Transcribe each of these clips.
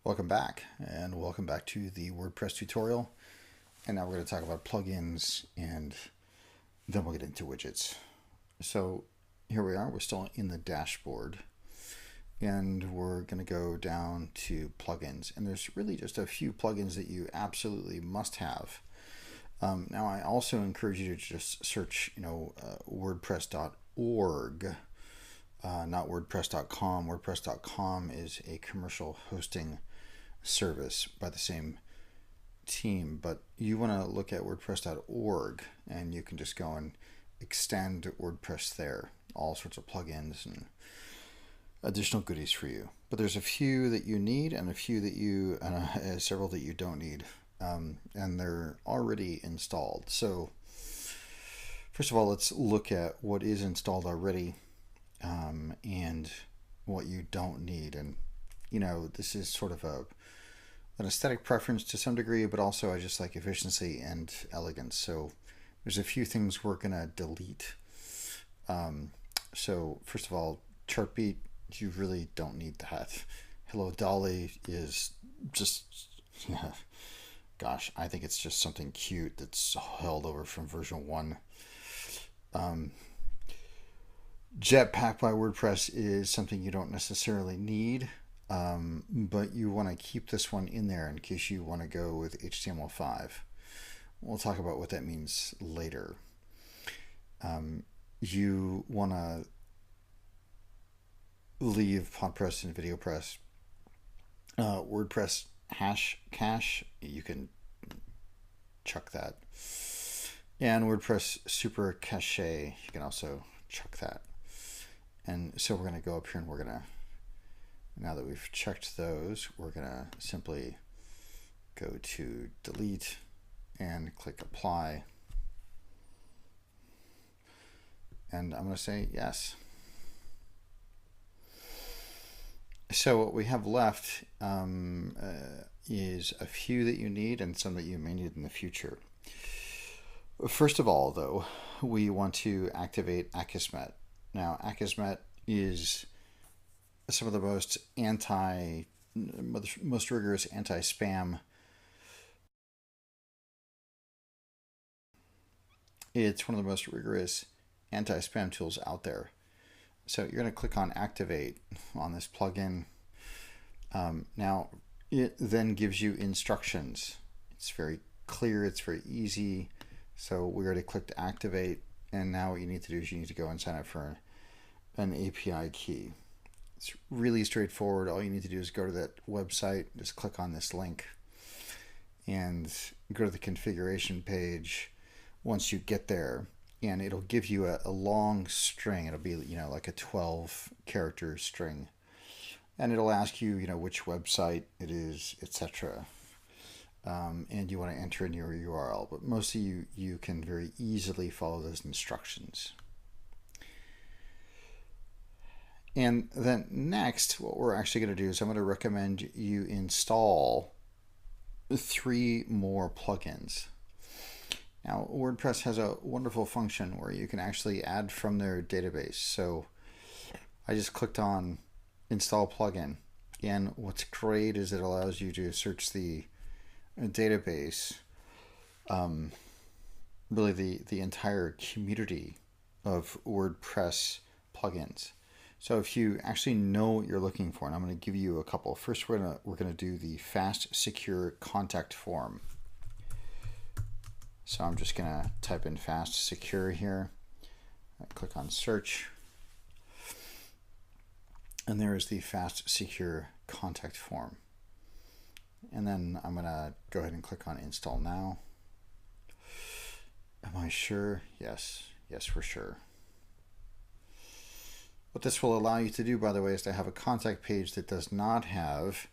Welcome back, and welcome back to the WordPress tutorial. And now we're going to talk about plugins, and then we'll get into widgets. So here we are, we're still in the dashboard, and we're going to go down to plugins. And there's really just a few plugins that you absolutely must have. Now, I also encourage you to just search, WordPress.org. Not WordPress.com. WordPress.com is a commercial hosting service by the same team, but you want to look at WordPress.org, and you can just go and extend WordPress there. All sorts of plugins and additional goodies for you. But there's a few that you need, and a few that you, several that you don't need, and they're already installed. So first of all, let's look at what is installed already. And what you don't need. And this is sort of an aesthetic preference to some degree, but also I just like efficiency and elegance. So there's a few things we're gonna delete. So first of all, Chartbeat, you really don't need that. Hello Dolly is just, yeah, gosh, I think it's just something cute that's held over from version 1. Jetpack by WordPress is something you don't necessarily need, but you want to keep this one in there in case you want to go with HTML5. We'll talk about what that means later. You want to leave PodPress and VideoPress. WordPress hash cache, you can chuck that. And WordPress super cache, you can also chuck that. And so we're going to go up here, and we're going to, now that we've checked those, we're going to simply go to delete and click apply. And I'm going to say yes. So what we have left is a few that you need and some that you may need in the future. First of all, though, we want to activate Akismet. Now, Akismet is some of the most rigorous anti-spam. It's one of the most rigorous anti-spam tools out there. So you're going to click on Activate on this plugin. Now, it then gives you instructions. It's very clear. It's very easy. So we already clicked Activate. And now what you need to do is you need to go and sign up for an API key. It's really straightforward. All you need to do is go to that website, just click on this link, and go to the configuration page once you get there. And it'll give you a long string. It'll be, like a 12-character string. And it'll ask you, which website it is, etc. And you want to enter in your URL, but mostly you can very easily follow those instructions. And then next, what we're actually going to do is I'm going to recommend you install 3 more plugins. Now, WordPress has a wonderful function where you can actually add from their database. So I just clicked on install plugin, and what's great is it allows you to search the database, really the entire community of WordPress plugins. So if you actually know what you're looking for, and I'm going to give you a couple. First, we're going to do the fast, secure contact form. So I'm just going to type in fast, secure here. I click on search, and there is the fast, secure contact form. And then I'm going to go ahead and click on install now. Am I sure? Yes. Yes, we're sure. What this will allow you to do, by the way, is to have a contact page that does not have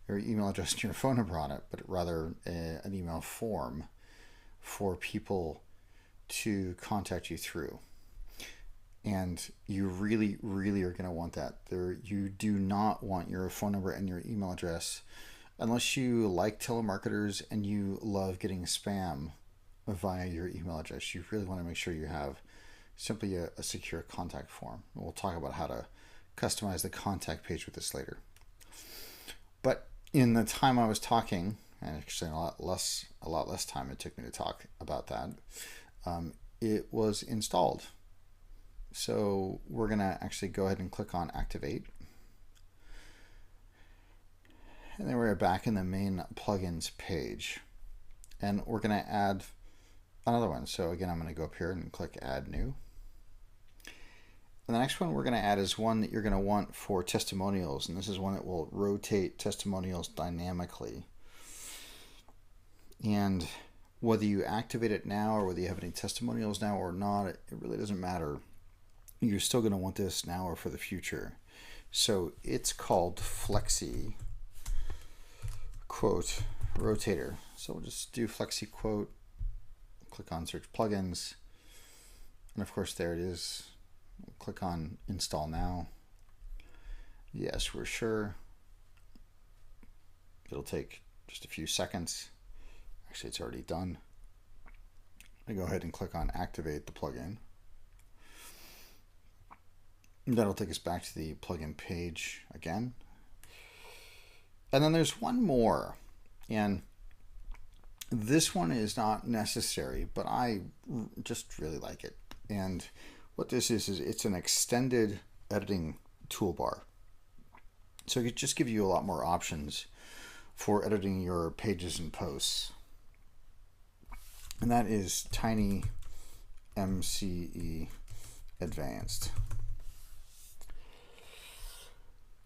your email address and your phone number on it, but rather an email form for people to contact you through. And you really, really are going to want that. You do not want your phone number and your email address unless you like telemarketers and you love getting spam via your email address. You really want to make sure you have simply a secure contact form. We'll talk about how to customize the contact page with this later. But in the time I was talking, and actually a lot less time it took me to talk about that, it was installed. So we're going to actually go ahead and click on Activate. And then we're back in the main plugins page. And we're going to add another one. So again, I'm going to go up here and click Add New. And the next one we're going to add is one that you're going to want for testimonials. And this is one that will rotate testimonials dynamically. And whether you activate it now or whether you have any testimonials now or not, it really doesn't matter. You're still going to want this now or for the future. So it's called Flexi Quote Rotator. So we'll just do Flexi Quote, click on Search Plugins, and of course there it is. Click on Install Now. Yes, we're sure. It'll take just a few seconds. Actually, it's already done. I go ahead and click on Activate the plugin. That'll take us back to the plugin page again. And then there's one more, and this one is not necessary, but I just really like it. And what this is it's an extended editing toolbar. So it just gives you a lot more options for editing your pages and posts. And that is Tiny MCE Advanced.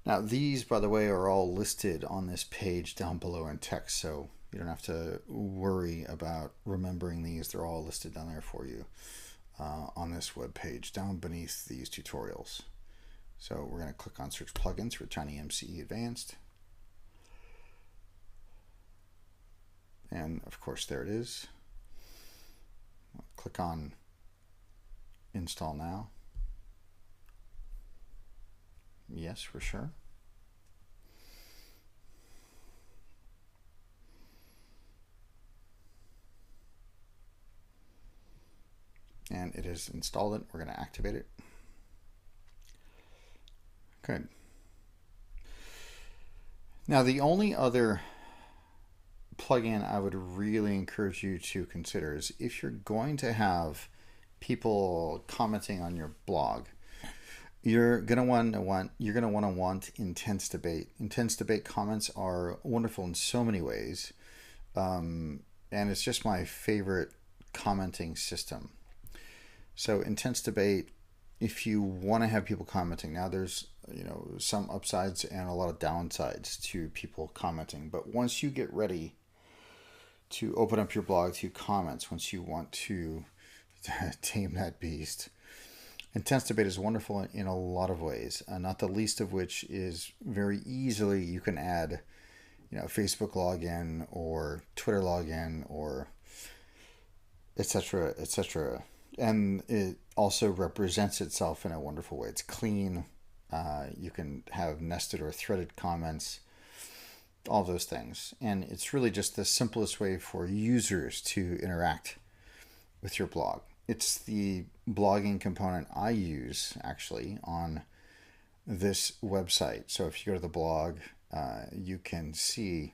Now these, by the way, are all listed on this page down below in text, so you don't have to worry about remembering these. They're all listed down there for you on this web page down beneath these tutorials. So we're going to click on Search Plugins for Tiny MCE Advanced. And of course there it is. Click on Install Now. Yes, for sure. And it has installed it. We're going to activate it. Good. Now the only other plugin I would really encourage you to consider is if you're going to have people commenting on your blog, you're gonna want to want intense debate. Intense debate comments are wonderful in so many ways, and it's just my favorite commenting system. So intense debate, if you want to have people commenting, now there's some upsides and a lot of downsides to people commenting, but once you get ready to open up your blog to comments, once you want to tame that beast, intense debate is wonderful in a lot of ways, not the least of which is very easily you can add Facebook login or Twitter login or etc., etc. And it also represents itself in a wonderful way. It's clean. You can have nested or threaded comments, all those things. And it's really just the simplest way for users to interact with your blog. It's the blogging component I use actually on this website. So if you go to the blog, you can see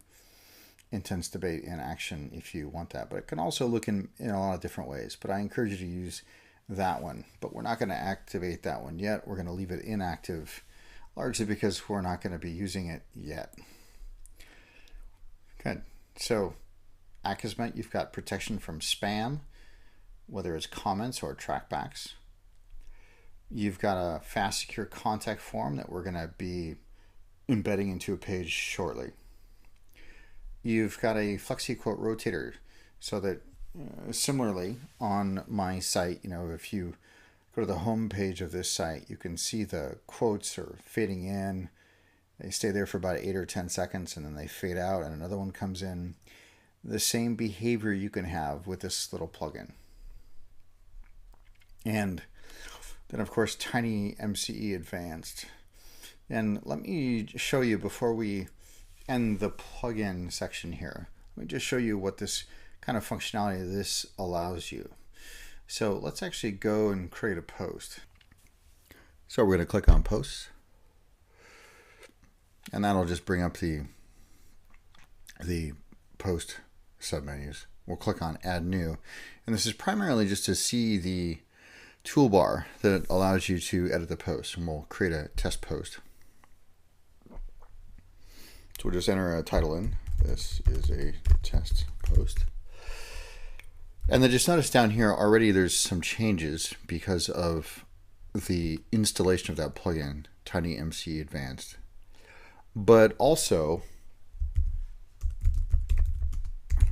intense debate in action if you want that. But it can also look in a lot of different ways. But I encourage you to use that one. But we're not going to activate that one yet. We're going to leave it inactive, largely because we're not going to be using it yet. Good. So Akismet, you've got protection from spam, whether it's comments or trackbacks. You've got a fast, secure contact form that we're going to be embedding into a page shortly. You've got a Flexi Quote Rotator, so that similarly on my site, if you go to the home page of this site, you can see the quotes are fading in. They stay there for about 8 or 10 seconds and then they fade out and another one comes in. The same behavior you can have with this little plugin. And then of course Tiny MCE Advanced. And let me show you before we end the plugin section here. Let me just show you what this kind of functionality this allows you. So let's actually go and create a post. So we're going to click on Posts. And that'll just bring up the the post submenus. We'll click on Add New. And this is primarily just to see the toolbar that allows you to edit the post. And we'll create a test post. So we'll just enter a title in. This is a test post. And then just notice down here already there's some changes because of the installation of that plugin, TinyMCE Advanced. But also,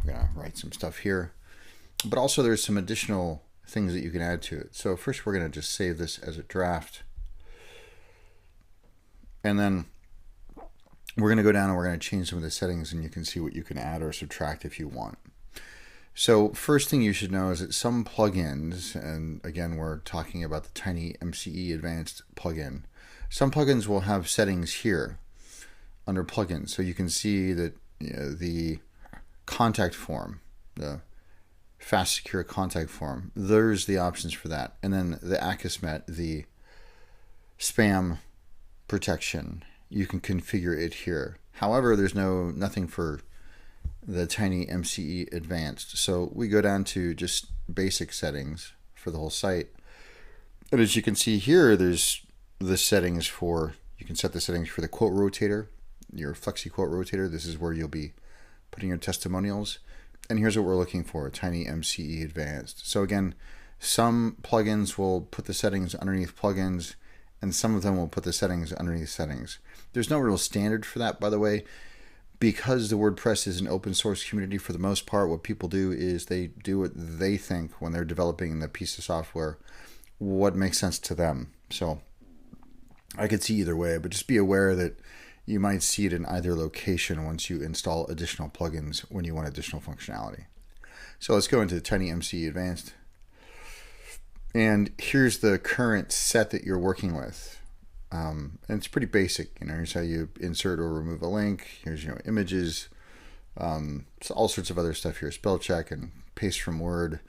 we're going to write some stuff here. But also there's some additional things that you can add to it. So first we're going to just save this as a draft. And then we're going to go down and we're going to change some of the settings, and you can see what you can add or subtract if you want. So first thing you should know is that some plugins, and again we're talking about the TinyMCE Advanced plugin, some plugins will have settings here under plugins. So you can see that the contact form, the fast secure contact form, there's the options for that. And then the Akismet, the spam protection, you can configure it here. However, there's nothing for the TinyMCE Advanced. So we go down to just basic settings for the whole site. And as you can see here, there's the settings for, you can set the settings for the quote rotator, your flexi quote rotator. This is where you'll be putting your testimonials. And here's what we're looking for, TinyMCE Advanced. So again, some plugins will put the settings underneath plugins, and some of them will put the settings underneath settings. There's no real standard for that, by the way. Because the WordPress is an open source community, for the most part, what people do is they do what they think when they're developing the piece of software, what makes sense to them. So I could see either way, but just be aware that you might see it in either location once you install additional plugins when you want additional functionality. So let's go into TinyMCE Advanced. And here's the current set that you're working with. And it's pretty basic. Here's how you insert or remove a link. Here's images. So all sorts of other stuff here. Spell check and paste from Word.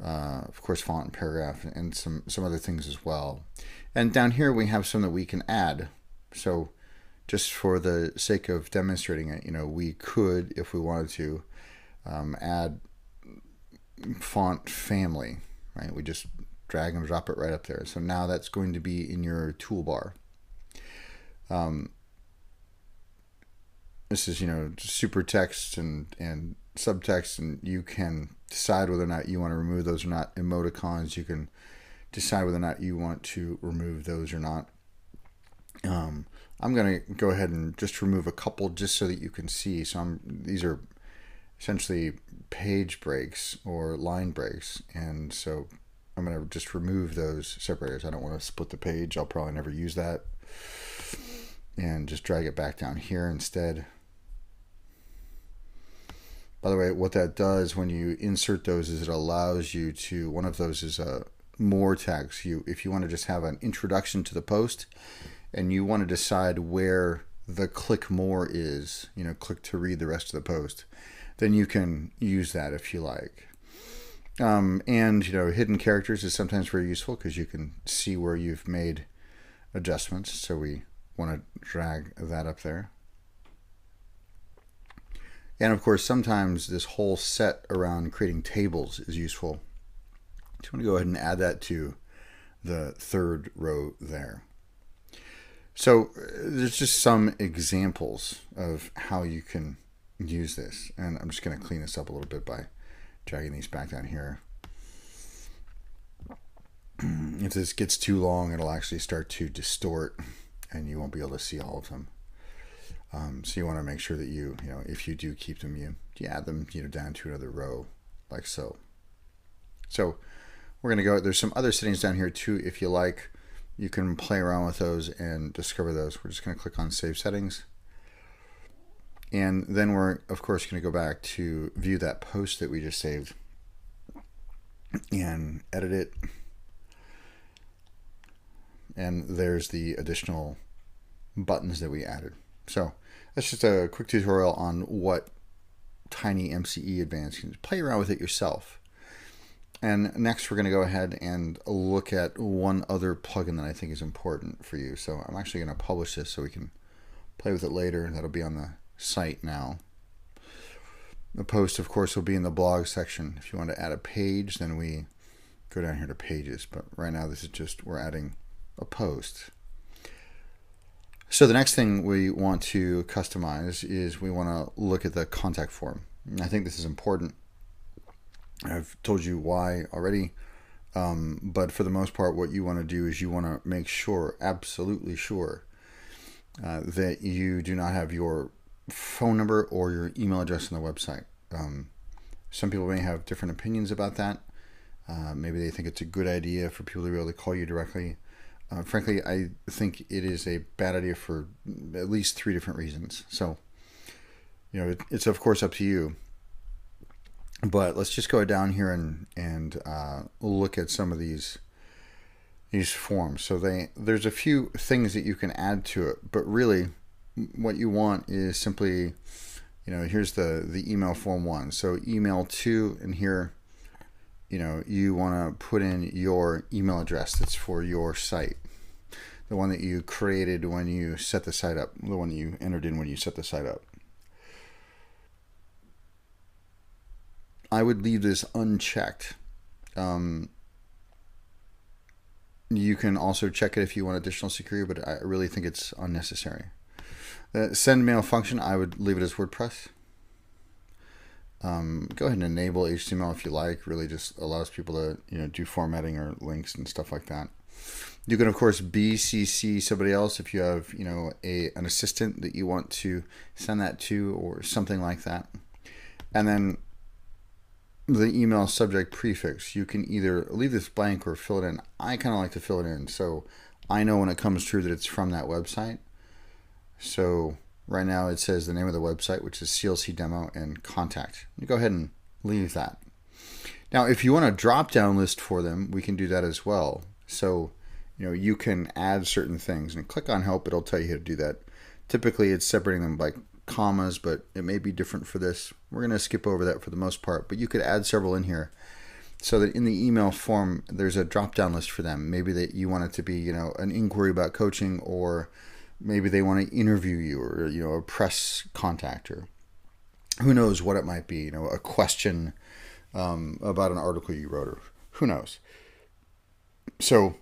Of course, font and paragraph, and some other things as well. And down here we have some that we can add. So just for the sake of demonstrating it, we could, if we wanted to, add font family. Right? We just drag and drop it right up there. So now that's going to be in your toolbar. This is, super text and subtext, and you can decide whether or not you want to remove those or not. Emoticons, you can decide whether or not you want to remove those or not. I'm going to go ahead and just remove a couple just so that you can see. So these are essentially page breaks or line breaks, and so I'm going to just remove those separators. I don't want to split the page. I'll probably never use that. And just drag it back down here instead. By the way, what that does when you insert those is it allows you to, one of those is more tags. If you want to just have an introduction to the post and you want to decide where the click more is, click to read the rest of the post, then you can use that if you like. And hidden characters is sometimes very useful because you can see where you've made adjustments. So we want to drag that up there. And of course, sometimes this whole set around creating tables is useful. So I'm going to go ahead and add that to the third row there. So there's just some examples of how you can use this. And I'm just going to clean this up a little bit by dragging these back down here. If this gets too long, it'll actually start to distort and you won't be able to see all of them. So you want to make sure that if you do keep them, you add them down to another row like so. So we're going to go, there's some other settings down here too. If you like, you can play around with those and discover those. We're just going to click on Save Settings. And then we're, of course, going to go back to view that post that we just saved and edit it. And there's the additional buttons that we added. So that's just a quick tutorial on what TinyMCE Advanced can play around with it yourself. And next we're going to go ahead and look at one other plugin that I think is important for you. So I'm actually going to publish this so we can play with it later. That'll be on the site now. The post, of course, will be in the blog section. If you want to add a page, then we go down here to pages. But right now, this is just, we're adding a post. So the next thing we want to customize is we want to look at the contact form. And I think this is important. I've told you why already. But for the most part, what you want to do is you want to make sure, absolutely sure, that you do not have your phone number or your email address on the website. Some people may have different opinions about that. Maybe they think it's a good idea for people to be able to call you directly. Frankly, I think it is a bad idea for at least 3 different reasons. So, it's of course up to you. But let's just go down here and look at some of these forms. So there's a few things that you can add to it, but really what you want is simply, here's the email form 1. So email 2, and here, you want to put in your email address that's for your site. The one that you created when you set the site up, the one that you entered in when you set the site up. I would leave this unchecked. You can also check it if you want additional security, but I really think it's unnecessary. The send mail function, I would leave it as WordPress. Go ahead and enable HTML if you like. Really just allows people to do formatting or links and stuff like that. You can of course BCC somebody else if you have an assistant that you want to send that to or something like that. And then the email subject prefix, you can either leave this blank or fill it in. I kind of like to fill it in so I know when it comes true that it's from that website. So right now it says the name of the website, which is CLC Demo, and contact. You go ahead and leave that. Now, if you want a drop-down list for them, we can do that as well. So, you can add certain things and click on help. It'll tell you how to do that. Typically, it's separating them by commas, but it may be different for this. We're going to skip over that for the most part, but you could add several in here so that in the email form, there's a drop-down list for them. Maybe that you want it to be, an inquiry about coaching, or maybe they want to interview you, or, a press contact, or who knows what it might be, a question about an article you wrote, or who knows. So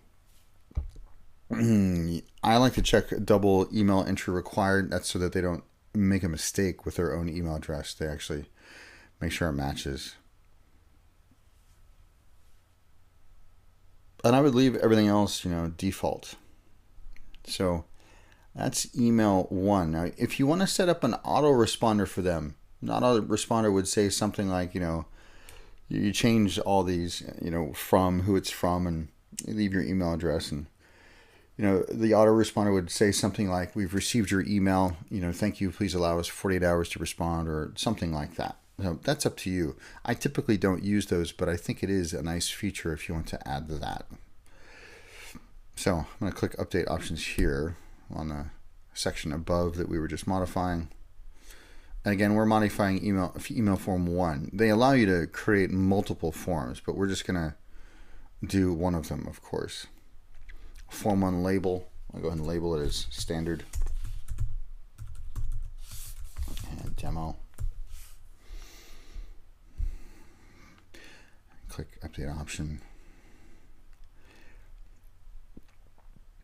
I like to check double email entry required. That's so that they don't make a mistake with their own email address. They actually make sure it matches. And I would leave everything else, default. So that's email 1. Now, if you want to set up an autoresponder for them, an autoresponder would say something like, you change all these, from who it's from, and you leave your email address, and the autoresponder would say something like, we've received your email, thank you, please allow us 48 hours to respond, or something like that. So that's up to you. I typically don't use those, but I think it is a nice feature if you want to add to that. So I'm going to click Update Options here on the section above that we were just modifying. And again, we're modifying email form 1. They allow you to create multiple forms, but we're just going to do one of them, of course. Form 1 label. I'll go ahead and label it as standard. And demo. Click Update Option.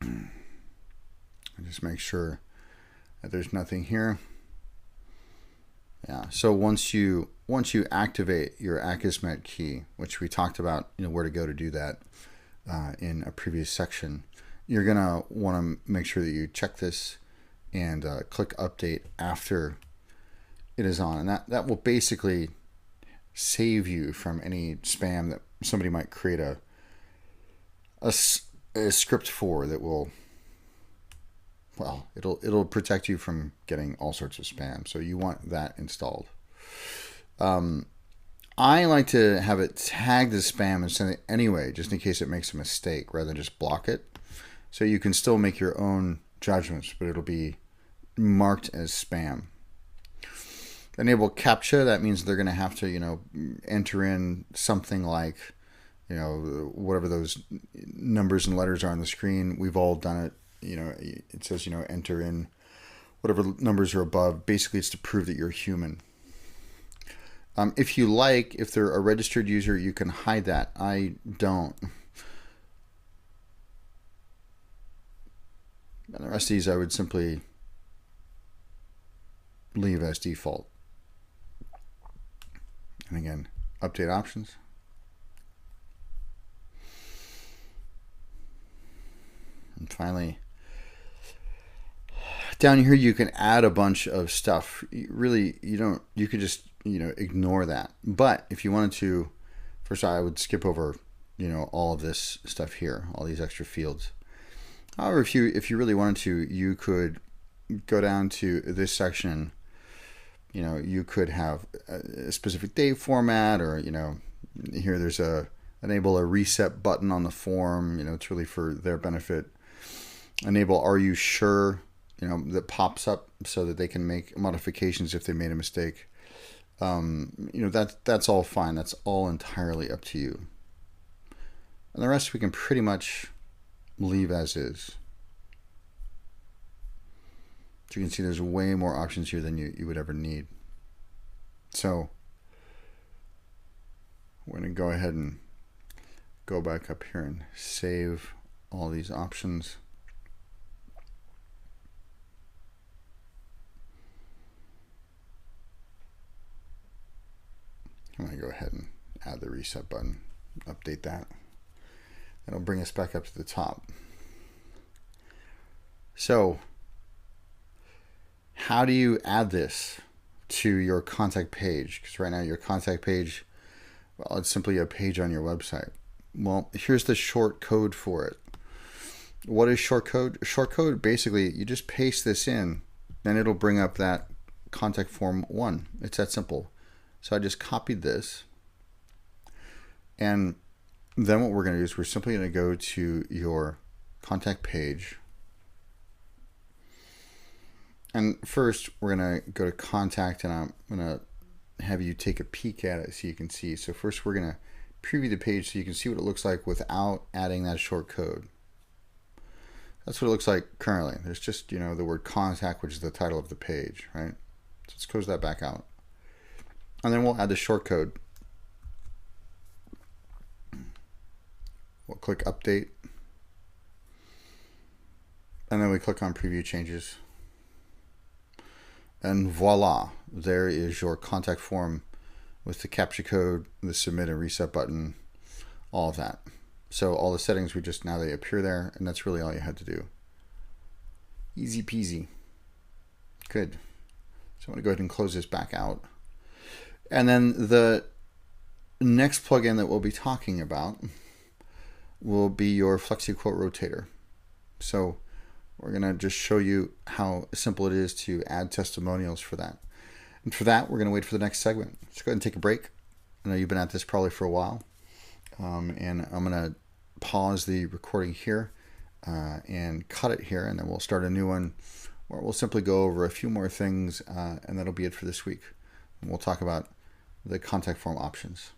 And just make sure that there's nothing here. Yeah. So once you activate your Akismet key, which we talked about, where to go to do that in a previous section, you're gonna want to make sure that you check this and click Update after it is on, and that will basically save you from any spam that somebody might create a script for that will. Well, it'll protect you from getting all sorts of spam. So you want that installed. I like to have it tagged as spam and send it anyway, just in case it makes a mistake, rather than just block it. So you can still make your own judgments, but it'll be marked as spam. Enable CAPTCHA. That means they're going to have to, enter in something like, whatever those numbers and letters are on the screen. We've all done it. It says, enter in whatever numbers are above. Basically, it's to prove that you're human. If you like, if they're a registered user, you can hide that. I don't. And the rest of these I would simply leave as default. And again, update options. And finally, down here you can add a bunch of stuff. Really, you could just, ignore that. But if you wanted to, first I would skip over, all of this stuff here, all these extra fields. However, if you really wanted to, you could go down to this section. You could have a specific date format, or here there's enable a reset button on the form. It's really for their benefit. Enable are you sure, that pops up so that they can make modifications if they made a mistake. That's all fine. That's all entirely up to you. And the rest we can pretty much leave as is. So you can see there's way more options here than you would ever need. So we're going to go ahead and go back up here and save all these options. I'm going to go ahead and add the reset button, update that. That'll bring us back up to the top. So how do you add this to your contact page? Because right now your contact page, well, it's simply a page on your website. Well, here's the short code for it. What is short code? Short code, basically, you just paste this in, and it'll bring up that contact form 1. It's that simple. So I just copied this, and then what we're going to do is we're simply going to go to your contact page. And first, we're going to go to contact, and I'm going to have you take a peek at it so you can see. So first, we're going to preview the page so you can see what it looks like without adding that short code. That's what it looks like currently. There's just, the word contact, which is the title of the page, right? So let's close that back out. And then we'll add the short code. We'll click update. And then we click on preview changes. And voila, there is your contact form with the captcha code, the submit and reset button, all of that. So all the settings, now they appear there, and that's really all you had to do. Easy peasy. Good. So I'm going to go ahead and close this back out. And then the next plugin that we'll be talking about will be your FlexiQuote Rotator. So we're going to just show you how simple it is to add testimonials for that. And for that, we're going to wait for the next segment. Let's go ahead and take a break. I know you've been at this probably for a while. And I'm going to pause the recording here and cut it here. And then we'll start a new one where we'll simply go over a few more things. And that'll be it for this week. And we'll talk about the contact form options.